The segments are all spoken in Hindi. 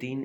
3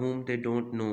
whom they don't know،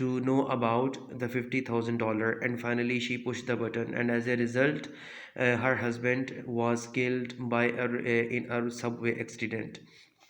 to know about the $50,000 and finally she pushed the button and as a result her husband was killed by in a subway accident۔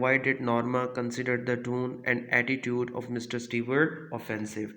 why did Norma consider the tone and attitude of Mr. Stewart offensive،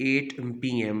8 PM،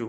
2،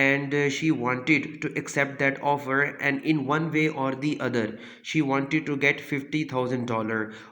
and she wanted to accept that offer and in one way or the other she wanted to get $50,000،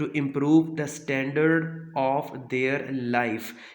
to improve the standard of their life،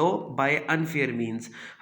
though by unfair means،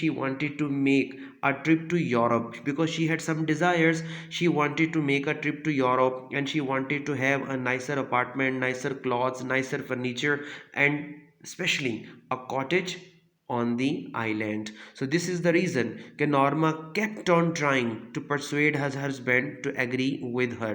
she wanted to make a trip to Europe because she had some desires. She wanted to make a trip to Europe and she wanted to have a nicer apartment, nicer clothes, nicer furniture and especially a cottage on the island. So this is the reason that Norma kept on trying to persuade her husband to agree with her.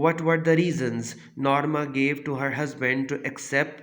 what were the reasons Norma gave to her husband to accept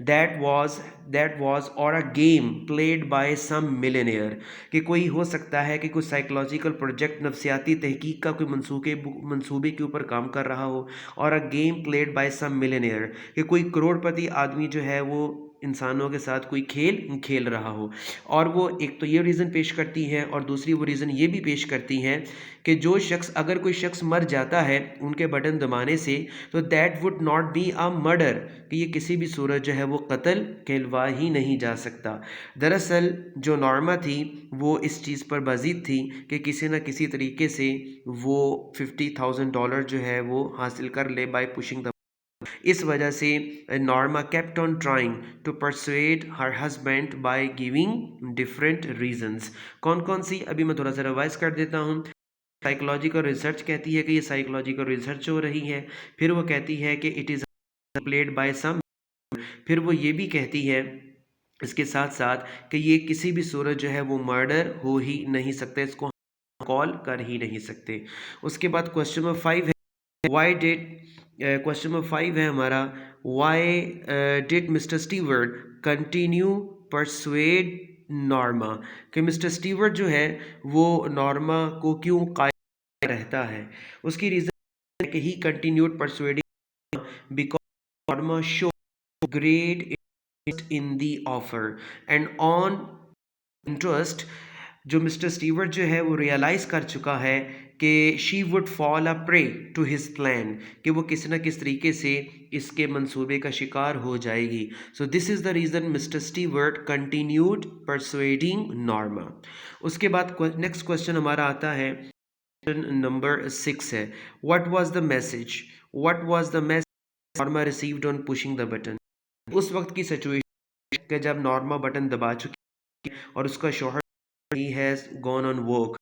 that was or a game played by some millionaire, कि कोई हो सकता है कि कोई साइकोलॉजिकल प्रोजेक्ट नफ्सियाती तहकीक का कोई मंसूबे के ऊपर काम कर रहा हो, और a game played by some millionaire, कि कोई करोड़पति आदमी जो है वो इंसानों के साथ कोई खेल खेल रहा हो। और वो एक तो ये रीज़न पेश करती हैं, और दूसरी वो रीज़न ये भी पेश करती हैं कि जो शख्स, अगर कोई शख्स मर जाता है उनके बटन दबाने से, तो that would not be a murder, कि ये किसी भी सूरत जो है वो कत्ल कहलवा ही नहीं जा सकता। दरअसल जो नॉर्मा थी वो इस चीज़ पर बाज़िद थी कि किसी न किसी तरीके से वो $50,000 जो है वो हासिल कर ले बाय पुशिंग द। इस वजह से Norma kept on trying to persuade her husband by giving different reasons. कौन कौन सी, अभी मैं थोड़ा सा रिवाइज कर देता हूँ। साइकोलॉजिकल रिसर्च कहती है कि ये साइकोलॉजिकल रिसर्च हो रही है। फिर वो कहती है कि इट इज़ प्लेड बाय सम। फिर वो ये भी कहती है इसके साथ साथ कि ये किसी भी सूरत जो है वो मर्डर हो ही नहीं सकता, इसको कॉल कर ही नहीं सकते। उसके बाद क्वेश्चन नंबर 5 है, वाई डिड, क्वेश्चन नंबर 5 है हमारा, why did mister Stewart continue persuade Norma, कि मिस्टर स्टीवर्ट जो है वो नॉर्मा को क्यों कायम रहता है। उसकी रीज़न है कि he continued persuading because Norma show great interest in the offer and on interest, जो मिस्टर स्टीवर्ट जो है वो रियलाइज़ कर चुका है कि she would fall a prey to his plan, कि वो किसी न किस तरीके से इसके मंसूबे का शिकार हो जाएगी। So this is the reason mister Stewart continued persuading Norma. उसके बाद नेक्स्ट क्वेश्चन हमारा आता है, नंबर 6 है, what was the message, what was the message Norma received on pushing the button. उस वक्त की सिचुएशन कि जब नॉर्मा बटन दबा चुकी और उसका शौहर he has gone on work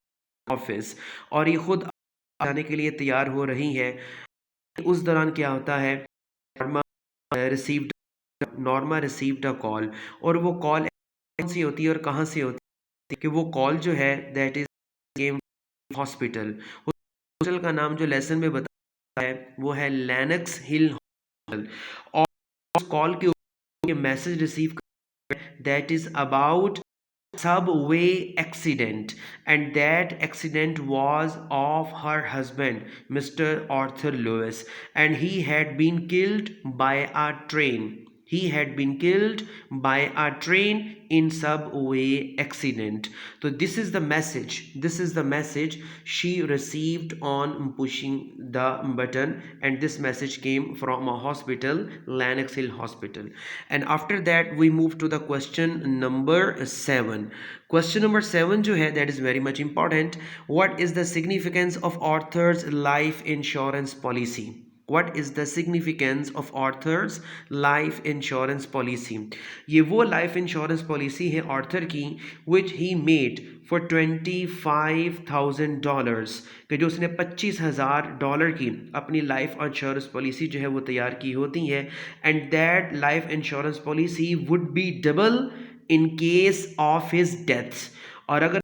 office, और ये खुद जाने के लिए तैयार हो रही है। उस दौरान क्या होता है, Norma received Norma received a call, और वो कॉल कौन सी होती है और कहाँ से होती है, कि वो कॉल जो है that is came hospital. Hospital का नाम जो लेसन में बताया है वो है लैनक्स हिल हॉस्पिटल, और उस कॉल के ऊपर message receive that is about subway accident, and that accident was of her husband Mr. Arthur Lewis, and he had been killed by a train. He had been killed by a train in subway accident. So this is the message, this is the message she received on pushing the button, and this message came from a hospital, Lenox Hill Hospital. And after that we move to the question number 7. Question number 7 जो है that is very much important. What is the significance of Arthur's life insurance policy? What is the significance of Arthur's life insurance policy? ये वो life insurance policy है Arthur की which he made for $25,000, कि जो उसने $25,000 की अपनी लाइफ इंश्योरेंस पॉलिसी जो है वो तैयार की होती है, and that life insurance policy would be double in case of his death. और अगर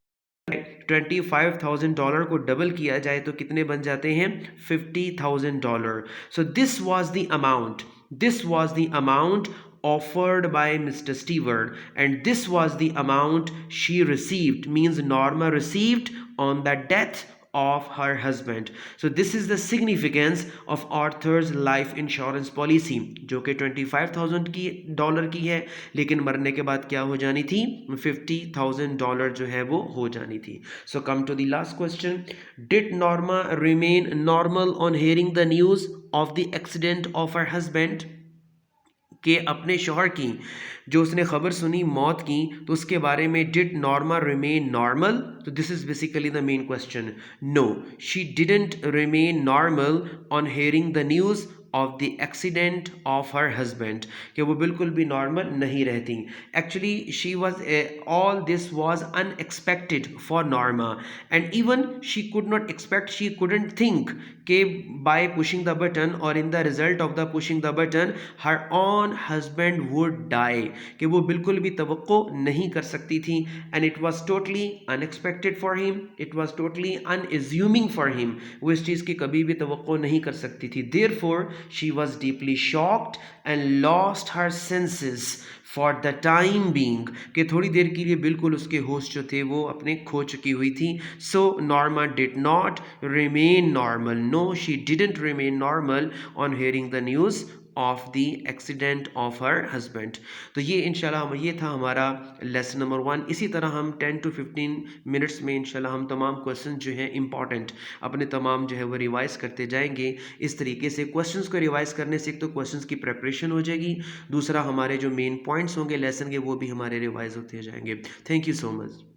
$25,000 को डबल किया जाए तो कितने बन जाते हैं, $50,000। So this was the amount, this was the amount offered by Mr. Stewart, and this was the amount she received, means Norma received on the death of her husband. So this is the significance of Arthur's life insurance policy, जो कि $25,000 की डॉलर की है, लेकिन मरने के बाद क्या हो जानी थी, $50,000 जो है वो हो जानी थी। So come to the last question. Did Norma remain normal on hearing the news of the accident of her husband? कि अपने शौहर की जो उसने खबर सुनी मौत की, तो उसके बारे में डिड नॉर्मा रिमेन नॉर्मल? तो this is basically the main question. No, she didn't remain normal on hearing the news of the accident of her husband, कि वो बिल्कुल भी नॉर्मल नहीं रहती। Actually she was all this was unexpected for Norma, and even she could not expect, she couldn't think कि बाय पुशिंग द बटन और in the result of the pushing the button her on husband would die, कि वो बिल्कुल भी तवक्को नहीं कर सकती थी। And it was totally unexpected for him, it was totally unassuming for him, वो इस चीज़ की कभी भी तवक्को नहीं कर सकती थी। Therefore she was deeply shocked and lost her senses for the time being, कि थोड़ी देर के लिए बिल्कुल उसके होश जो थे वो अपने खो चुकी हुई थी. So Norma did not remain normal. No, she didn't remain normal on hearing the news of the accident of her husband. तो ये इंशाल्लाह ये था हमारा लेसन नंबर 1. इसी तरह हम 10 to 15 मिनट्स में इंशाल्लाह हम तमाम क्वेश्चन जो हैं इंपॉर्टेंट अपने तमाम जो है वो रिवाइज करते जाएंगे. इस तरीके से क्वेश्चंस को रिवाइज करने से एक तो क्वेश्चंस की प्रिपरेशन हो जाएगी, दूसरा हमारे जो मेन पॉइंट्स होंगे लेसन के वो भी हमारे रिवाइज होते जाएंगे. Thank you so much.